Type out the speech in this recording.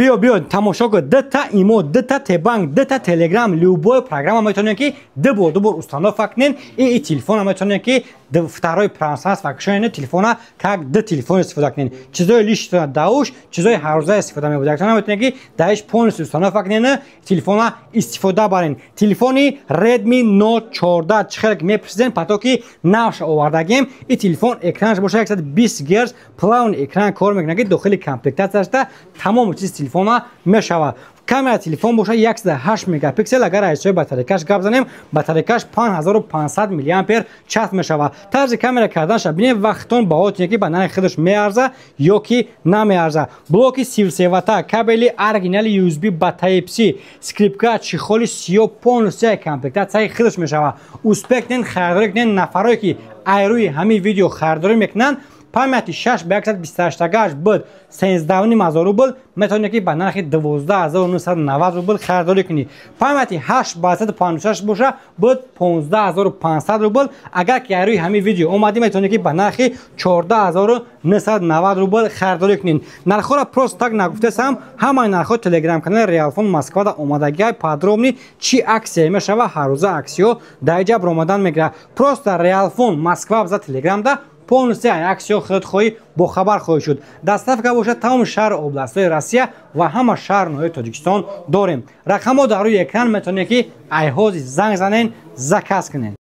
بیا تماشا کن. 2 تا ایمو، 2 تا تبانک، 2 تا تلگرام، любой программа میتونین که دو بار установка کنین. این تلفن میتونین که второй промсас факшн телефона как до телефона استفاده کنین. چیزای لیش داوش، چیزای هر روزه استفاده می‌بودید. مثلا میتونین که دایش پونس установка کنین، تلفن استفاده برین. تلفنی Redmi Note 14 چخلک میپرسین پاتو که ناش آوردگیم. این تلفن اکرانش باشه 120 گرز پلاون اکران کار میکنه که داخل کامپلکتاش داشته تمام چیز تلفن میشوه. کامera تلفن باشه 108 مگاپیکسل. اگر از باتریکاش گپ زنیم باتریکاش 5500 میلی آمپر چارج میشوه. طرز کامera کردنش ببینید وقتون باهات که بنای خودش میارزه یا کی نمیارزه. بلوک 33 وات کابلی اورجینال یو اس بی با تایپ سی اسکریپت چخولی 35 کامپلکتاش خودش میشوه. اوسپکتن خریدار کنن نفرایی که ایروی همین ویدیو خریداری میکنن. پایمتی 6 به 128 گاش بود 13000 روبل میتونید که با نرخ 12990 روبل خریداری کنی. پایمتی 8 با 156 باشه بود 15500 روبل. اگر که روی همین ویدیو اومدی میتونید که با نرخ 14990 روبل خریداری کنین. نرخ را پروست تاگ نگفتم. همین نرخ تلگرام کانال ریالفون مسکو دا اومدگی پادرومنی چی اکسی میشوه هر روز اکسیو دایجا برآمدن میگیره. پروست ریالفون مسکو با تلگرام دا полностью аксио خود خوی با خبر خواهید شد. دستافکا باشه تمام شهر اوبلاست‌های روسیه و همه شهرهای تاجیکستان داریم. رقم‌ها در روی اکران میتونید که ایهوز زنگ زنین زکاس کنین.